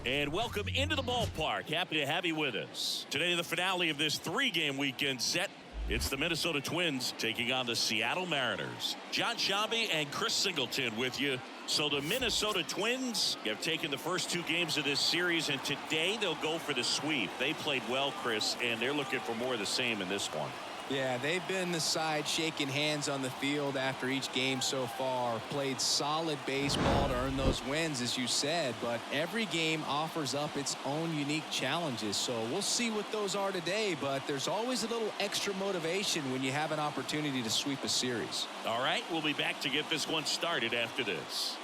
And welcome into the ballpark. Happy to have you with us. Today, the finale of this three-game weekend set. It's the Minnesota Twins taking on the Seattle Mariners. John Shambi and Chris Singleton with you. So the Minnesota Twins have taken the first two games of this series, and today they'll go for the sweep. They played well, Chris, and they're looking for more of the same in this one. Yeah, they've been the side shaking hands on the field after each game so far. Played solid baseball to earn those wins, as you said, but every game offers up its own unique challenges. So we'll see what those are today, but there's always a little extra motivation when you have an opportunity to sweep a series. All right, we'll be back to get this one started after this.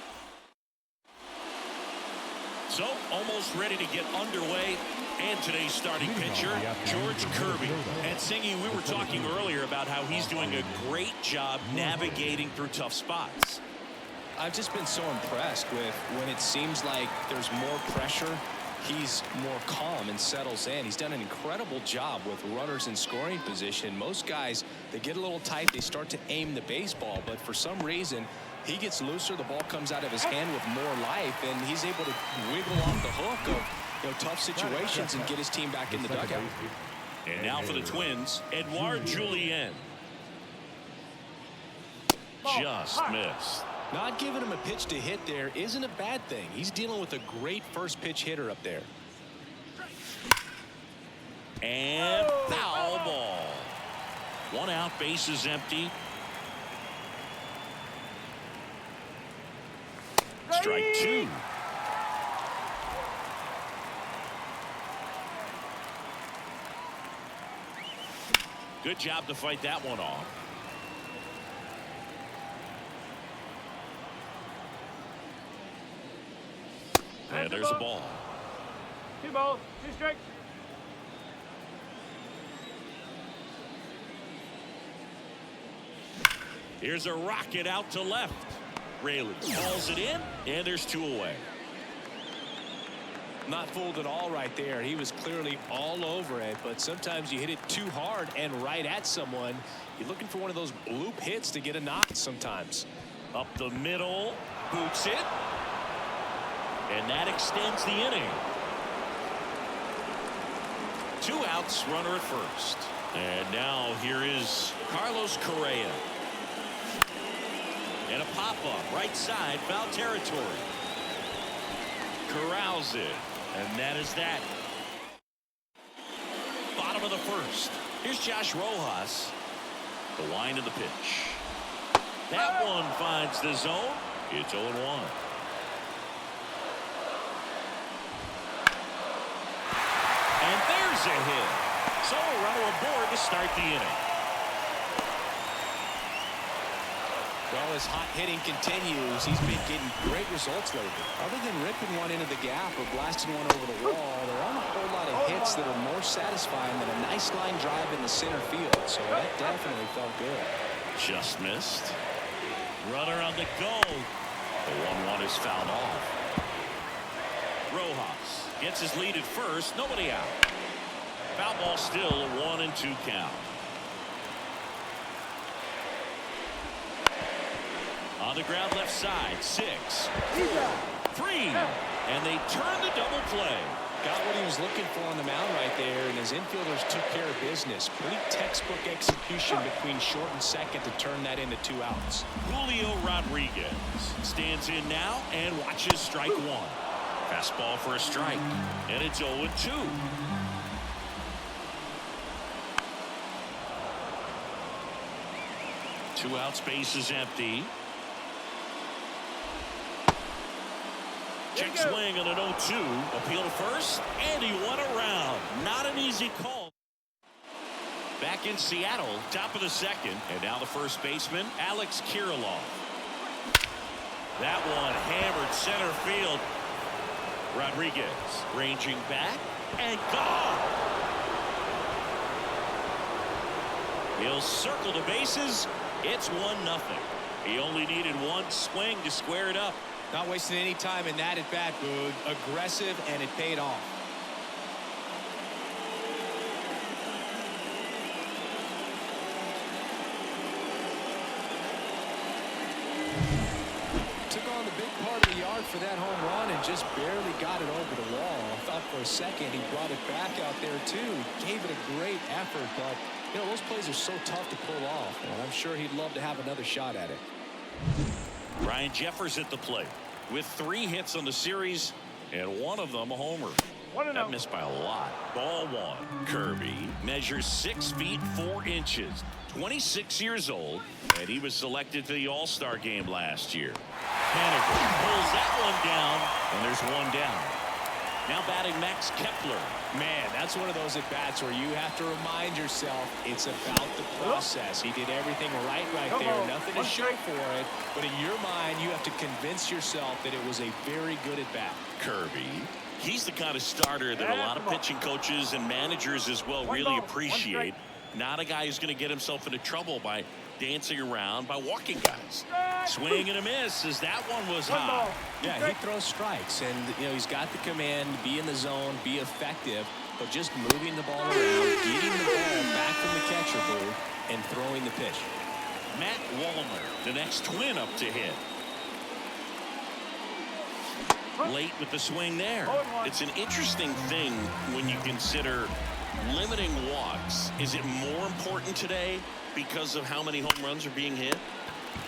So, almost ready to get underway. And today's starting pitcher, Jorge Kirby. And Singy, we were talking earlier about how he's doing a great job navigating through tough spots. I've just been so impressed with when it seems like there's more pressure, he's more calm and settles in. He's done an incredible job with runners in scoring position. Most guys, they get a little tight, they start to aim the baseball, but for some reason, he gets looser, the ball comes out of his hand with more life, and he's able to wiggle off the hook of tough situations and get his team back in the dugout. And now for the Twins, Edouard Julien. Just missed. Not giving him a pitch to hit there isn't a bad thing. He's dealing with a great first pitch hitter up there. And foul ball. One out, bases empty. Strike two. Good job to fight that one off. And there's a ball. 2 balls, 2 strikes. Here's a rocket out to left. Rayleigh calls it in, and there's 2 away. Not fooled at all right there. He was clearly all over it, but sometimes you hit it too hard and right at someone. You're looking for one of those bloop hits to get a knock sometimes. Up the middle, boots it, and that extends the inning. 2 outs, runner at first. And now here is Carlos Correa. And a pop-up, right side, foul territory. Corrals it. And that is that. Bottom of the first. Here's Josh Rojas. The line of the pitch. That one finds the zone. It's 0-1. And there's a hit. So a runner aboard to start the inning. Well, his hot hitting continues. He's been getting great results lately. Other than ripping one into the gap or blasting one over the wall, there aren't a whole lot of hits that are more satisfying than a nice line drive in the center field. So that definitely felt good. Just missed. Runner on the go. The 1-1 is fouled off. Rojas gets his lead at first. Nobody out. Foul ball still a 1-2 count. On the ground left side, 6, 4, 3, and they turn the double play. Got what he was looking for on the mound right there, and his infielders took care of business. Pretty textbook execution between short and second to turn that into 2 outs. Julio Rodriguez stands in now and watches strike 1. Fastball for a strike, and it's 0-2. Two outs, bases empty. Check swing on an 0-2. Appeal to first, and he won around. Not an easy call. Back in Seattle, top of the second, and now the first baseman, Alex Kirilloff. That one hammered center field. Rodriguez ranging back and gone. He'll circle the bases. It's 1-0. He only needed one swing to square it up. Not wasting any time in that at bat, Boog. Aggressive, and it paid off. Took on the big part part of the yard for that home run and just barely got it over the wall. I thought for a second he brought it back out there too. He gave it a great effort, but you know, those plays are so tough to pull off, and I'm sure he'd love to have another shot at it. Ryan Jeffers at the plate with 3 hits on the series and one of them a homer. That missed by a lot. Ball 1. Kirby measures 6 feet 4 inches, 26 years old, and he was selected to the All-Star game last year. Haniger pulls that one down, and there's one down. Now batting Max Kepler. Man, that's one of those at-bats where you have to remind yourself it's about the process. He did everything right there. Nothing to show for it. But in your mind, you have to convince yourself that it was a very good at-bat. Kirby. He's the kind of starter that a lot of pitching coaches and managers as well really appreciate. Not a guy who's going to get himself into trouble by dancing around, by walking guys. Swing and a miss as that one was high. Yeah, he throws strikes, and you know he's got the command, be in the zone, be effective, but just moving the ball around, getting the ball back from the catcher booth, and throwing the pitch. Matt Wallner, the next Twin up to hit. Late with the swing there. It's an interesting thing when you consider limiting walks. Is it more important today because of how many home runs are being hit?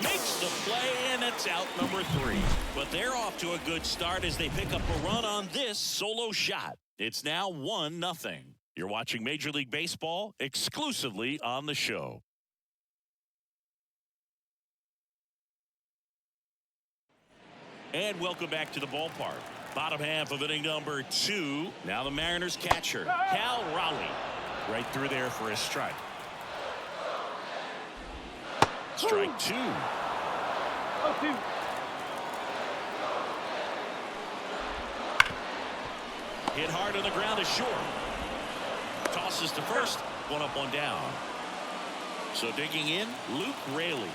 Makes the play, and it's out number 3. But they're off to a good start as they pick up a run on this solo shot. It's now 1-0. You're watching Major League Baseball exclusively on the show. And welcome back to the ballpark. Bottom half of inning number 2. Now the Mariners catcher, Cal Raleigh. Right through there for a strike. Strike 2. Hit hard on the ground is short. Tosses to first. 1 up, 1 down. So digging in, Luke Raley.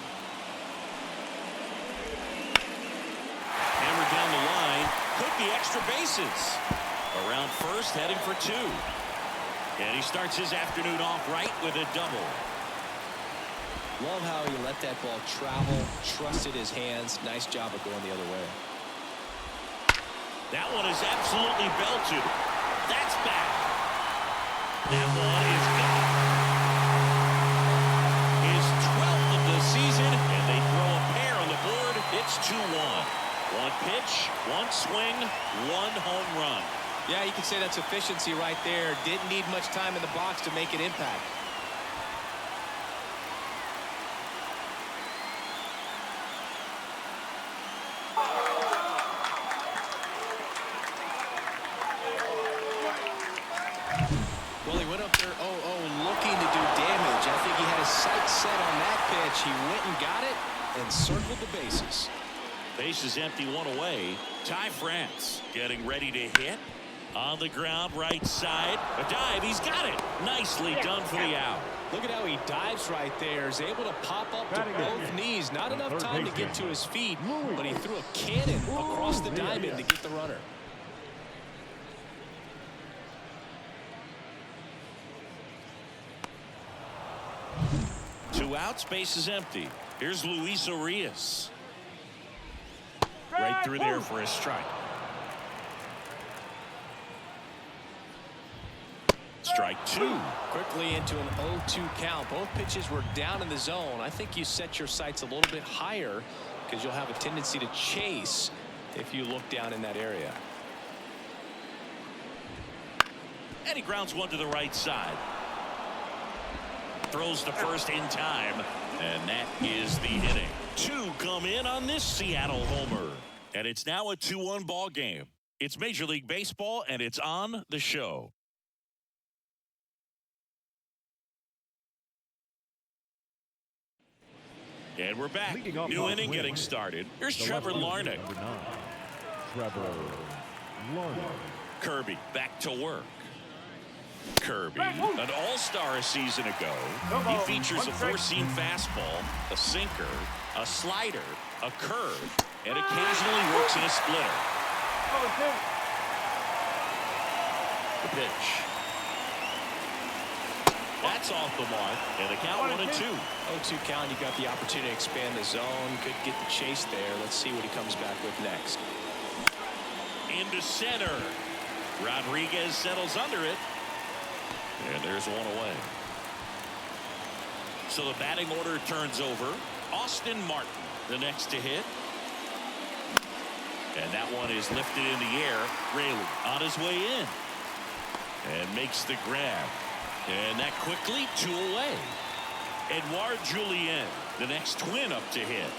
Hammered down the line. Could be extra bases. Around first, heading for 2. And he starts his afternoon off right with a double. Love how he let that ball travel, trusted his hands. Nice job of going the other way. That one is absolutely belted. That's back. That one is gone. His 12th of the season, and they throw a pair on the board. It's 2-1. 1 pitch, 1 swing, 1 home run. Yeah, you can say that's efficiency right there. Didn't need much time in the box to make an impact. Well, he went up there, looking to do damage. I think he had his sights set on that pitch. He went and got it and circled the bases. Bases empty, 1 away. Ty France getting ready to hit. On the ground, right side. A dive, he's got it. Nicely done for the out. Look at how he dives right there. Is able to pop up to both knees. Not enough time to get to his feet, but he threw a cannon across the diamond to get the runner. Two outs, base is empty. Here's Luis Urias. Right through there for a strike. Strike 2. Quickly into an 0-2 count. Both pitches were down in the zone. I think you set your sights a little bit higher because you'll have a tendency to chase if you look down in that area. And he grounds one to the right side. Throws to first in time. And that is the inning. 2 come in on this Seattle homer. And it's now a 2-1 ball game. It's Major League Baseball, and it's on the show. And we're back. New inning getting started. Here's Trevor Larnach. Kirby back to work. Kirby, an all-star a season ago. He features a four-seam fastball, a sinker, a slider, a curve, and occasionally works in a splitter. The pitch. That's off the mark, and the count 1-2. 0-2 count, you got the opportunity to expand the zone. Could get the chase there. Let's see what he comes back with next. into center. Rodriguez settles under it. And there's one away. So the batting order turns over. Austin Martin, the next to hit. And that one is lifted in the air. Raley on his way in. And makes the grab. And that quickly 2 away. Edouard Julien, the next Twin up to hit.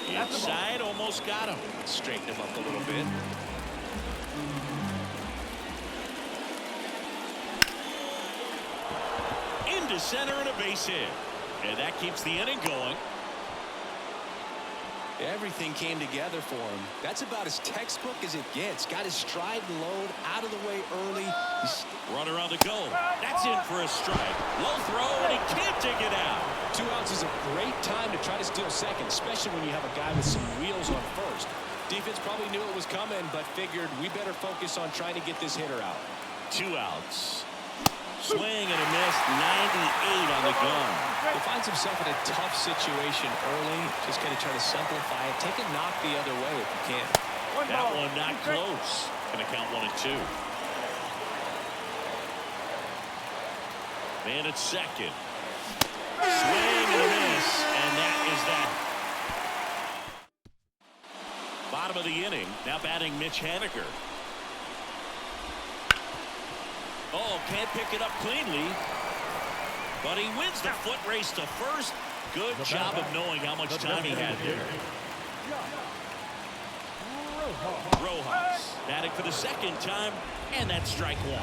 Inside, almost got him. Straighten him up a little bit. Into center and a base hit. And that keeps the inning going. Everything came together for him. That's about as textbook as it gets. Got his stride and load out of the way early. Runner on the go. That's in for a strike. Low throw, and he can't take it out. 2 outs is a great time to try to steal second, especially when you have a guy with some wheels on first. Defense probably knew it was coming, but figured we better focus on trying to get this hitter out. 2 outs. Swing and a miss. 98 on the gun. He finds himself in a tough situation early. Just got to try to simplify it. Take a knock the other way if you can. That one not close. Going to count 1-2. Man at second. Swing and a miss. And that is that. Bottom of the inning. Now batting Mitch Haniger. Oh, can't pick it up cleanly. But he wins the foot race to first. Good job of knowing how much time he had there. Rojas batting for the second time, and that's strike 1.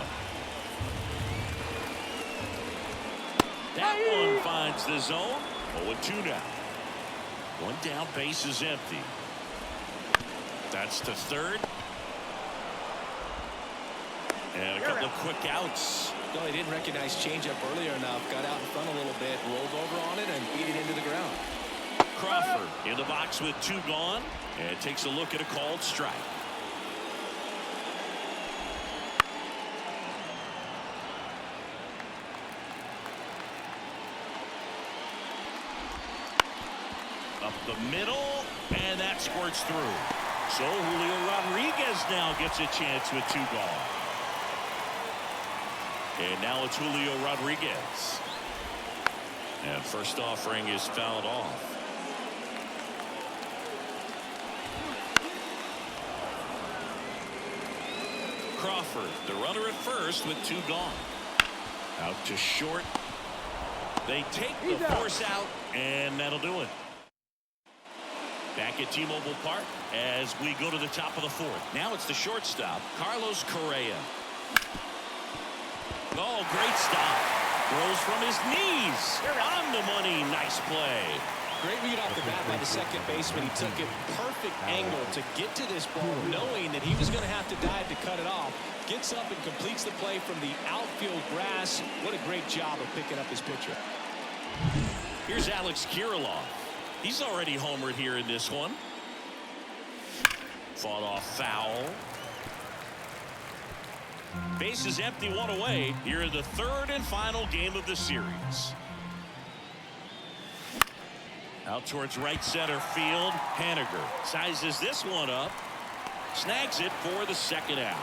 That one finds the zone. 0-2 now. 1 down, base is empty. That's to third. And a couple of quick outs. No, he didn't recognize changeup earlier enough. Got out in front a little bit, rolled over on it, and beat it into the ground. Crawford in the box with 2 gone, and takes a look at a called strike. Up the middle, and that squirts through. So Julio Rodriguez now gets a chance with 2 gone. And now it's Julio Rodriguez. And first offering is fouled off. Crawford, the runner at first with 2 gone. Out to short. They take the force out, and that'll do it. Back at T-Mobile Park as we go to the top of the 4th. Now it's the shortstop, Carlos Correa. Oh, great stop. Throws from his knees. On the money. Nice play. Great read off the bat by the second baseman. He took a perfect angle to get to this ball, knowing that he was going to have to dive to cut it off. Gets up and completes the play from the outfield grass. What a great job of picking up his pitcher. Here's Alex Kirilloff. He's already homered here in this one. Fought off foul. Base is empty, 1 away here in the 3rd and final game of the series. Out towards right center field. Haniger sizes this one up. Snags it for the 2nd out.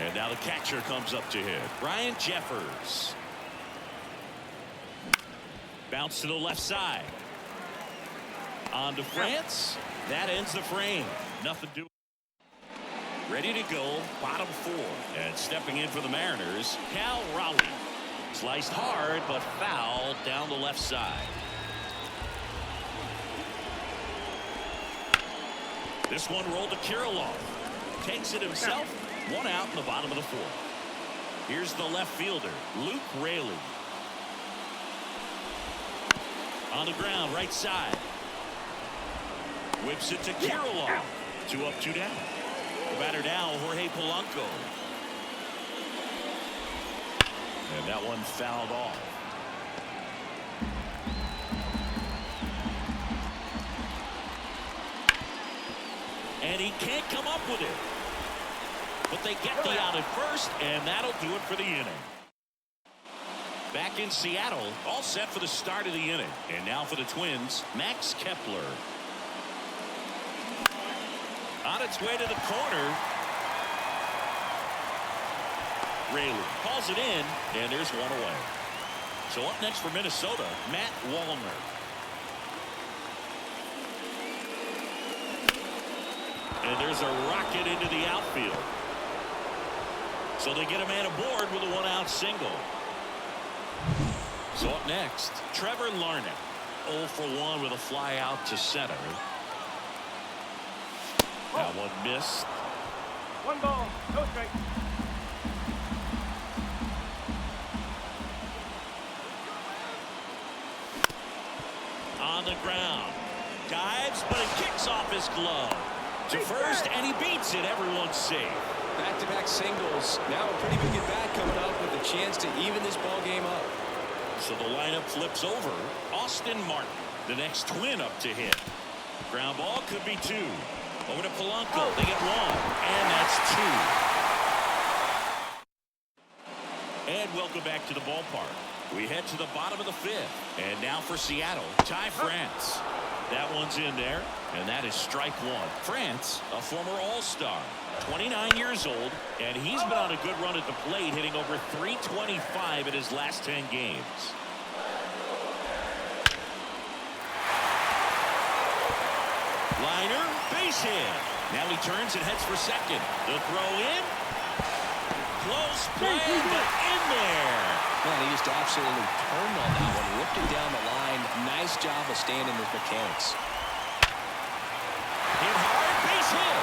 And now the catcher comes up to hit. Ryan Jeffers. Bounce to the left side. On to France. That ends the frame. Nothing to do. Ready to go, bottom 4. And stepping in for the Mariners, Cal Raleigh. Sliced hard, but foul down the left side. This one rolled to Kirilloff. Takes it himself. 1 out in the bottom of the 4th. Here's the left fielder, Luke Raley. On the ground, right side. Whips it to Kirilloff. 2 up, 2 down. The batter now, Jorge Polanco. And that one fouled off. And he can't come up with it. But they get the out at first, and that'll do it for the inning. Back in Seattle, all set for the start of the inning. And now for the Twins, Max Kepler. on its way to the corner. Rayleigh calls it in, and there's one away. So up next for Minnesota, Matt Wallner. And there's a rocket into the outfield. So they get a man aboard with a one-out single. So up next, Trevor Larnach. 0 for 1 with a fly out to center. That one missed. 1 ball, no strike. On the ground. Dives, but it kicks off his glove. To first, and he beats it. Everyone's safe. Back-to-back singles. Now a pretty big at-bat coming up with a chance to even this ball game up. So the lineup flips over. Austin Martin, the next Twin up to hit. Ground ball could be 2. Over to Polanco. They get 1. And that's 2. And welcome back to the ballpark. We head to the bottom of the 5th. And now for Seattle, Ty France. That one's in there, and that is strike 1. France, a former All-Star, 29 years old, and he's been on a good run at the plate, hitting over .325 in his last 10 games. Liner, base hit. Now he turns and heads for second. The throw in. Close play, but in there. Man, he just absolutely turned on that one, whipped it down the line. Nice job of staying in his mechanics. Hit hard, base hit.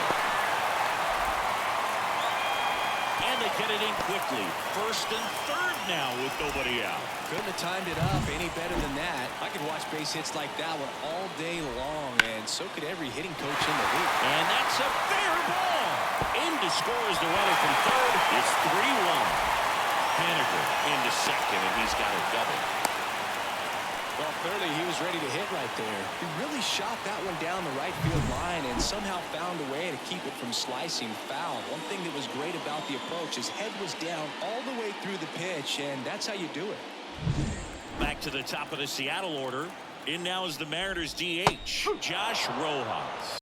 And they get it in quickly. First and third now with nobody out. Couldn't have timed it up any better than that. I could watch base hits like that one all day long, and so could every hitting coach in the league. And that's a fair ball. In to score is the runner from third. It's 3-1. Haniger into second, and he's got a double. Well, clearly he was ready to hit right there. He really shot that one down the right field line and somehow found a way to keep it from slicing foul. One thing that was great about the approach, his head was down all the way through the pitch, and that's how you do it. Back to the top of the Seattle order. In now is the Mariners DH, Josh Rojas.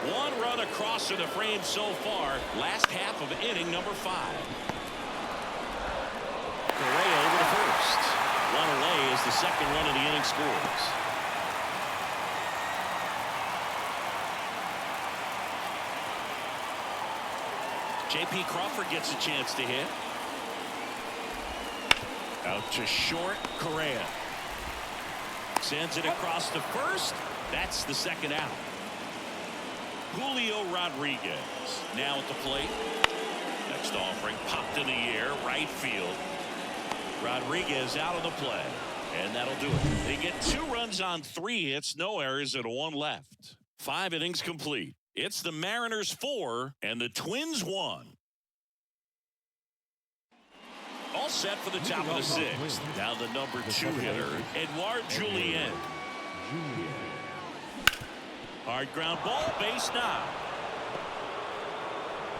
One run across to the frame so far. Last half of inning number 5. Correa over to first. One away as the second run of the inning scores. J.P. Crawford gets a chance to hit. Out to short, Correa. Sends it across to first. That's the second out. Julio Rodriguez now at the plate. Next offering popped in the air, right field. Rodriguez out of the play, and that'll do it. They get 2 runs on 3 hits, no errors, and 1 left. 5 innings complete. It's the Mariners 4 and the Twins 1. All set for the top of the 6th. Now the number 2 hitter, Edouard Julien. Hard ground ball, base now.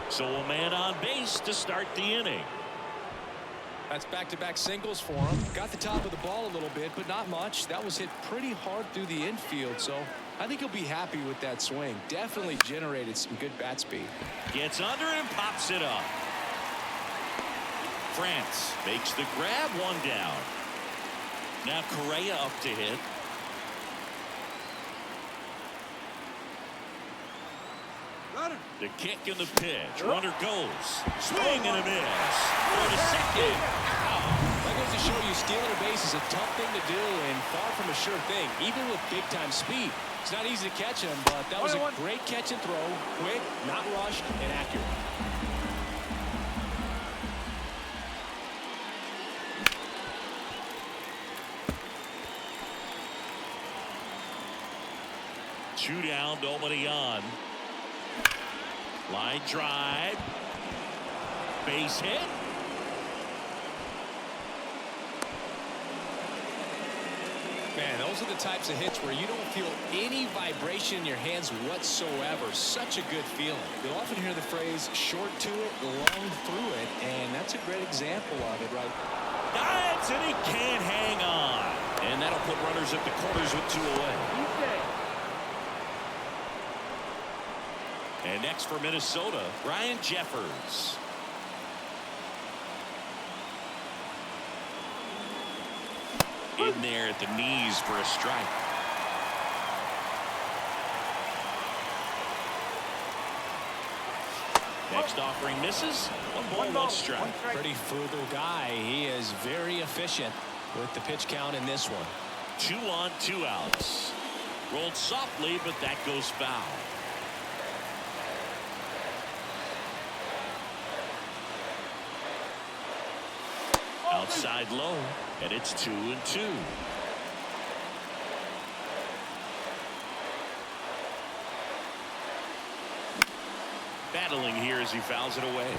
So a man on base to start the inning. That's back-to-back singles for him. Got the top of the ball a little bit, but not much. That was hit pretty hard through the infield, so I think he'll be happy with that swing. Definitely generated some good bat speed. Gets under it and pops it up. France makes the grab, 1 down. Now Correa up to hit. The kick and the pitch. Runner goes. Swing and a miss. For the second. That goes to show you stealing a base is a tough thing to do and far from a sure thing, even with big-time speed. It's not easy to catch him, but that was a great catch and throw. Quick, not rushed, and accurate. Two down, nobody on. Line drive. Base hit. Man, those are the types of hits where you don't feel any vibration in your hands whatsoever. Such a good feeling. You'll often hear the phrase short to it, long through it, and that's a great example of it, right? Dives, and he can't hang on. And that'll put runners at the corners with 2 away. And next for Minnesota, Ryan Jeffers. In there at the knees for a strike. Next offering misses. 1 ball, 1 strike. Pretty frugal guy. He is very efficient with the pitch count in this one. 2 on, 2 outs. Rolled softly, but that goes foul. Outside low, and it's 2-2. Battling here as he fouls it away.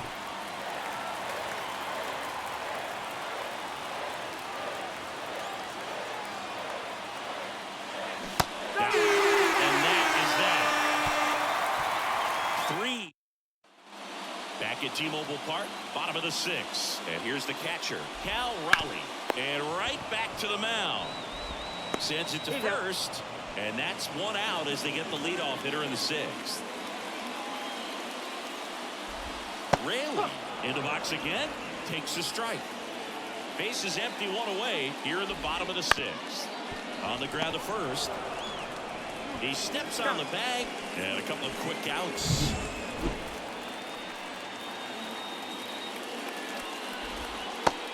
And that is that. 3. Back at T-Mobile Park, bottom of the 6th. And here's the catcher, Cal Raleigh. And right back to the mound. Sends it to first. And that's 1 out as they get the leadoff hitter in the 6th. Raleigh in the box again. Takes a strike. Base is empty, 1 away here in the bottom of the 6th. On the ground to first. He steps on the bag. And a couple of quick outs.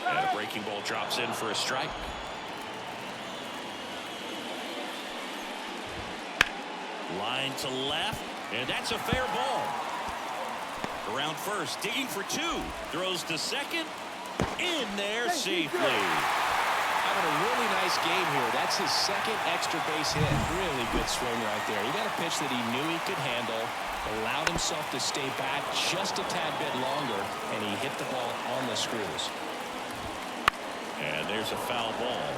And a breaking ball drops in for a strike. Line to left, and that's a fair ball. Around first, digging for 2. Throws to second. In there safely. Having a really nice game here. That's his 2nd extra base hit. Really good swing right there. He got a pitch that he knew he could handle. Allowed himself to stay back just a tad bit longer, and he hit the ball on the screws. And there's a foul ball.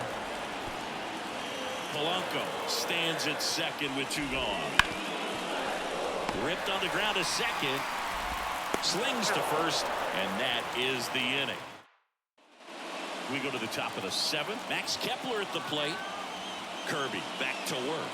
Polanco stands at second with 2 gone. Ripped on the ground to second. Slings to first, and that is the inning. We go to the top of the 7th. Max Kepler at the plate. Kirby back to work.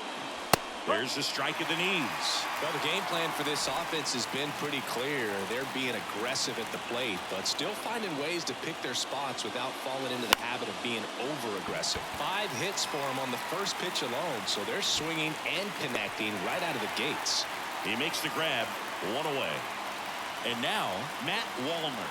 There's the strike at the knees. Well, the game plan for this offense has been pretty clear. They're being aggressive at the plate, but still finding ways to pick their spots without falling into the habit of being over-aggressive. 5 hits for them on the first pitch alone, so they're swinging and connecting right out of the gates. He makes the grab, 1 away. And now, Matt Wallner.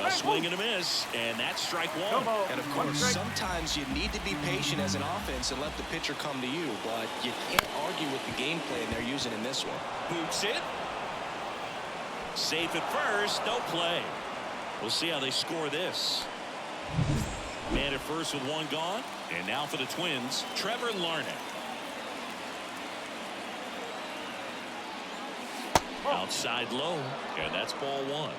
A swing and a miss, and that's strike 1. And of course, sometimes you need to be patient as an offense and let the pitcher come to you, but you can't argue with the game plan they're using in this one. Boots it. Safe at first, no play. We'll see how they score this. Man at first with 1 gone, and now for the Twins, Trevor Larnach. Outside low, and that's ball 1.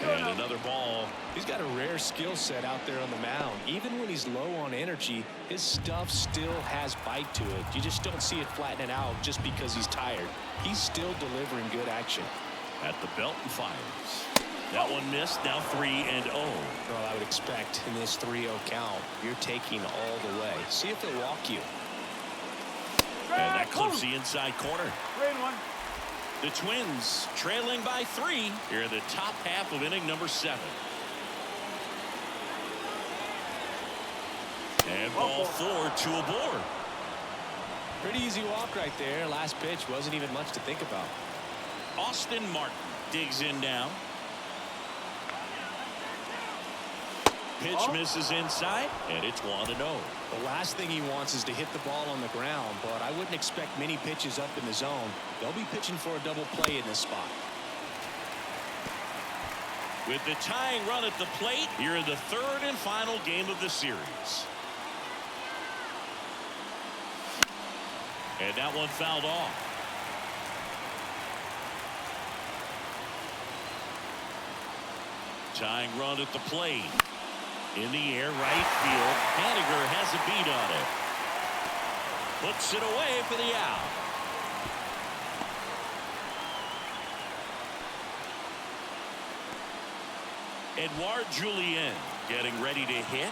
And another ball. He's got a rare skill set out there on the mound. Even when he's low on energy, his stuff still has bite to it. You just don't see it flattening out just because he's tired. He's still delivering good action. At the belt and fires. That one missed. Now 3-0. Well, I would expect in this 3-0 count, you're taking all the way. See if they'll walk you. And that clips the inside corner. 3-1. The Twins trailing by 3 here in the top half of inning number 7. And ball 4, 2 aboard. Pretty easy walk right there. Last pitch wasn't even much to think about. Austin Martin digs in now. Pitch misses inside, and it's 1-0. The last thing he wants is to hit the ball on the ground, but I wouldn't expect many pitches up in the zone. They'll be pitching for a double play in this spot. With the tying run at the plate, here in the 3rd and final game of the series. And that one fouled off. Tying run at the plate. In the air, right field. Haniger has a beat on it. Puts it away for the out. Edouard Julien getting ready to hit.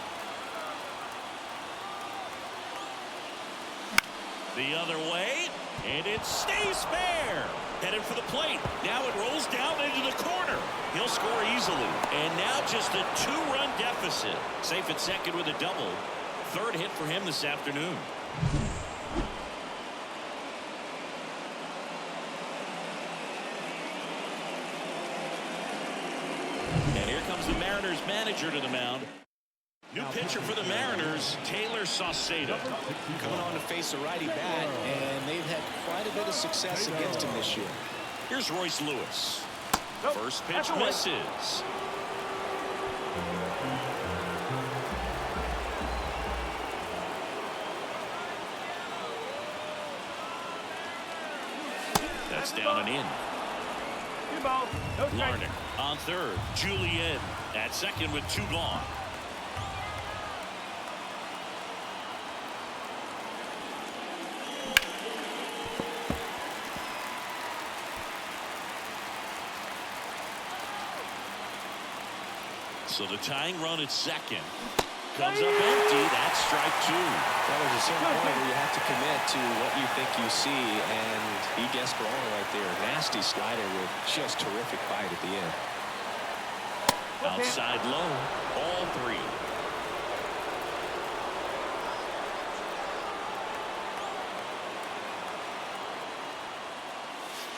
The other way, and it stays fair. Headed for the plate. Now it rolls down into the corner. He'll score easily. And now just a 2-run deficit. Safe at second with a double. Third hit for him this afternoon. And here comes the Mariners manager to the mound. New pitcher for the Mariners, Taylor Saucedo. Coming on to face a righty bat, and they've had quite a bit of success against him this year. Here's Royce Lewis. First pitch misses. That's down and in. 2 balls, no strikes. Larnach on third. Julien at second with 2 gone. So the tying run at second comes up empty. That's strike 2. Well, there's a certain point where you have to commit to what you think you see, and he guessed wrong right there. Nasty slider with just terrific bite at the end. Outside low, all 3.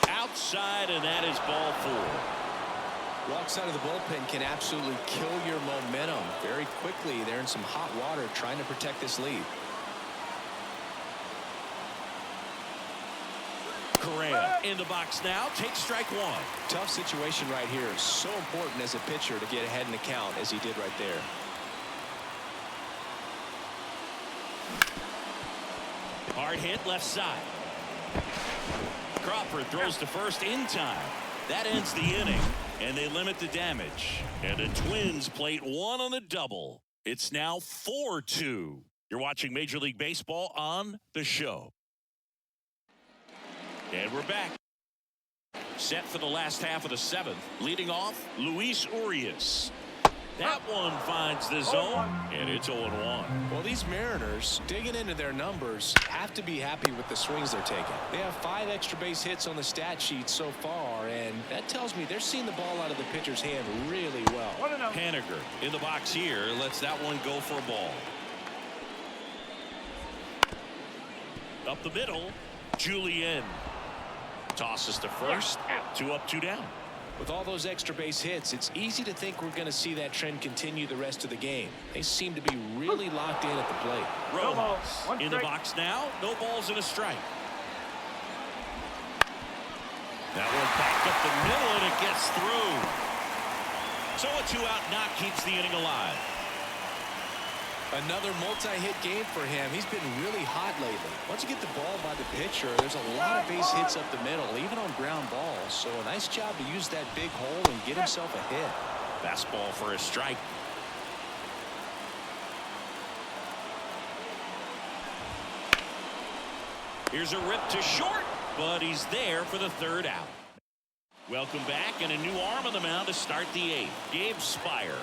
Outside, and that is ball 4. Walk side of the bullpen can absolutely kill your momentum very quickly. They're in some hot water trying to protect this lead. Correa in the box now. Takes strike 1. Tough situation right here. So important as a pitcher to get ahead in the count as he did right there. Hard hit left side. Crawford throws to first in time. That ends the inning, and they limit the damage. And the Twins plate 1 on the double. It's now 4-2. You're watching Major League Baseball on The Show. And we're back. Set for the last half of the 7th. Leading off, Luis Urias. That one finds the zone, and it's 0-1. Well, these Mariners, digging into their numbers, have to be happy with the swings they're taking. They have 5 extra base hits on the stat sheet so far, and that tells me they're seeing the ball out of the pitcher's hand really well. Haniger in the box here lets that one go for a ball. Up the middle, Julien tosses to first. 2 up, 2 down. With all those extra base hits, it's easy to think we're going to see that trend continue the rest of the game. They seem to be really locked in at the plate. Rojas in the box now. No balls and a strike. That one backed up the middle, and it gets through. So a 2-out knock keeps the inning alive. Another multi-hit game for him. He's been really hot lately. Once you get the ball by the pitcher, there's a lot of base hits up the middle, even on ground balls. So a nice job to use that big hole and get himself a hit. Fastball for a strike. Here's a rip to short, but he's there for the 3rd out. Welcome back, and a new arm on the mound to start the 8th. Gabe Spire.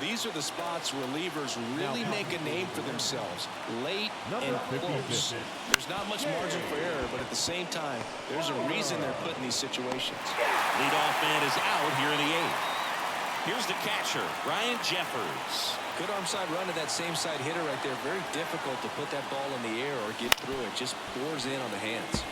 These are the spots relievers really make a name for themselves. Late and close. There's not much margin for error, but at the same time, there's a reason they're put in these situations. Leadoff man is out here in the 8th. Here's the catcher, Ryan Jeffers. Good arm side run to that same side hitter right there. Very difficult to put that ball in the air or get through it. Just pours in on the hands.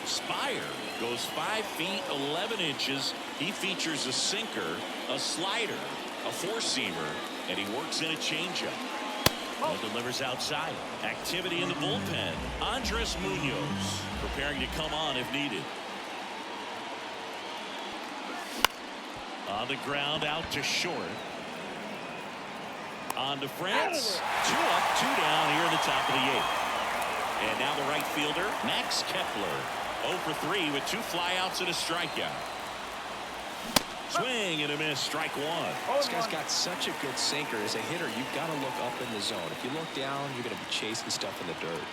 Spire goes 5 feet 11 inches. He features a sinker, a slider, a 4-seamer, and he works in a changeup. And delivers outside. Activity in the bullpen. Andres Munoz preparing to come on if needed. On the ground out to short. On to France. 2 up, 2 down here in the top of the 8th. And now the right fielder, Max Kepler. 0 for 3 with 2 flyouts and a strikeout. Swing and a miss. Strike one. This guy's got such a good sinker. As a hitter, you've got to look up in the zone. If you look down, you're going to be chasing stuff in the dirt.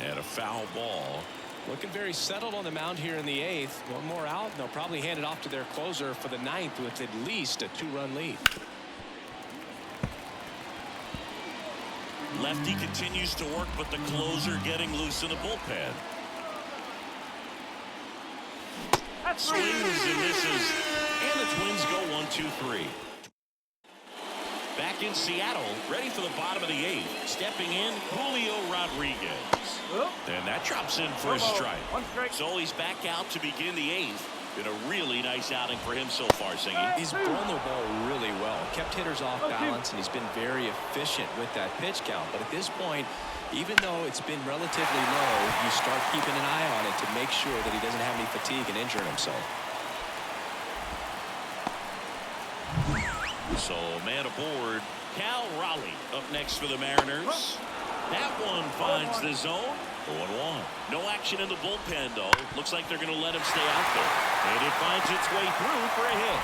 And a foul ball. Looking very settled on the mound here in the 8th. One more out, and they'll probably hand it off to their closer for the 9th with at least a 2-run lead. Lefty continues to work, but the closer getting loose in the bullpen. Swings and misses, and the Twins go 1-2-3. Back in Seattle, ready for the bottom of the 8th. Stepping in, Julio Rodriguez. And that drops in for a strike. So he's back out to begin the 8th. Been a really nice outing for him so far, Singy. He's thrown the ball really well. Kept hitters off balance, and he's been very efficient with that pitch count. But at this point, even though it's been relatively low, you start keeping an eye on it to make sure that he doesn't have any fatigue and injuring himself. So man aboard. Cal Raleigh up next for the Mariners. That one finds the zone. 0-1. No action in the bullpen, though. Looks like they're going to let him stay out there. And it finds its way through for a hit.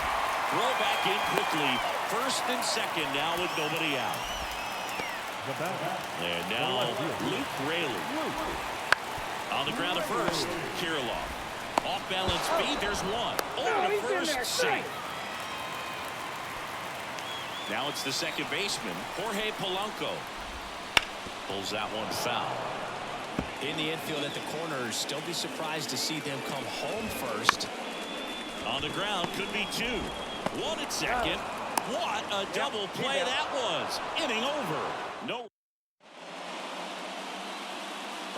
Throw back in quickly. First and second now with nobody out. And now Luke Raley. On the ground at first, Kirilloff. Off balance speed, there's one. Over to first, safe. Now it's the second baseman, Jorge Polanco. Pulls that one foul. In the infield at the corners, don't be surprised to see them come home first. On the ground, could be two. One at second. What a double play that was. Inning over. No.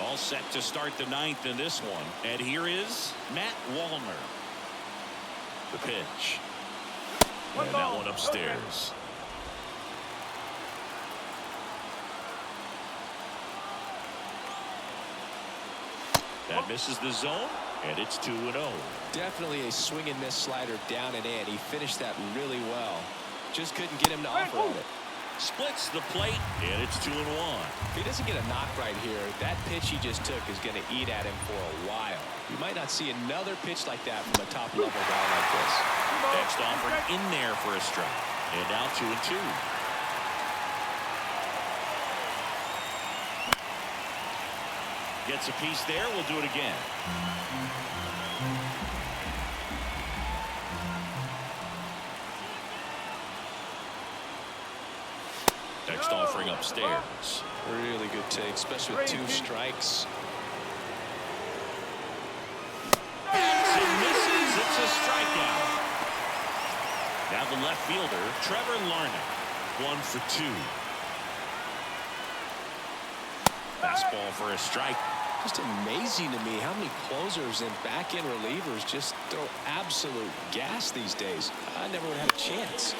All set to start the 9th in this one. And here is Matt Wallner. The pitch. And that one upstairs. That misses the zone, and it's 2-0. Definitely a swing and miss slider down and in. He finished that really well. Just couldn't get him to offer on it. Splits the plate, and it's 2-1. If he doesn't get a knock right here, that pitch he just took is going to eat at him for a while. You might not see another pitch like that from a top-level guy like this. Next offer in there for a strike. And now 2-2. Gets a piece there. We'll do it again. Next offering upstairs. Really good take, especially with 2 strikes. Bats and misses. It's a strikeout. Now the left fielder, Trevor Larnach. 1 for 2. Fastball for a strike. Just amazing to me how many closers and back-end relievers just throw absolute gas these days. I never would have had a chance.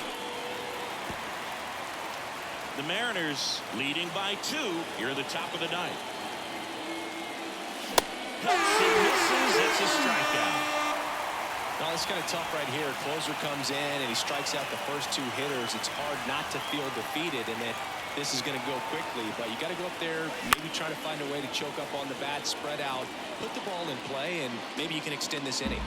The Mariners leading by 2 here at the top of the 9th. Cuts and misses. It's a strikeout. Now it's kind of tough right here. Closer comes in and he strikes out the first 2 hitters. It's hard not to feel defeated and that this is going to go quickly, but you got to go up there, maybe try to find a way to choke up on the bat, spread out, put the ball in play, and maybe you can extend this inning.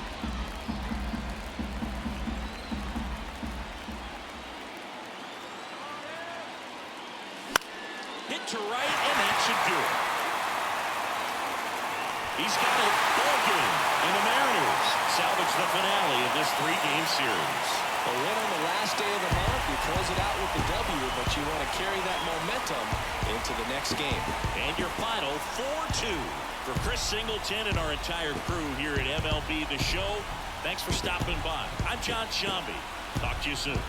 Hit to right, and that should do it. He's got it. Ball game. And the Mariners salvage the finale of this 3-game series. A win on the last day of the month. You close it out with the W, but you want to carry that momentum into the next game. And your final 4-2 for Chris Singleton and our entire crew here at MLB The Show. Thanks for stopping by. I'm John Shambi. Talk to you soon.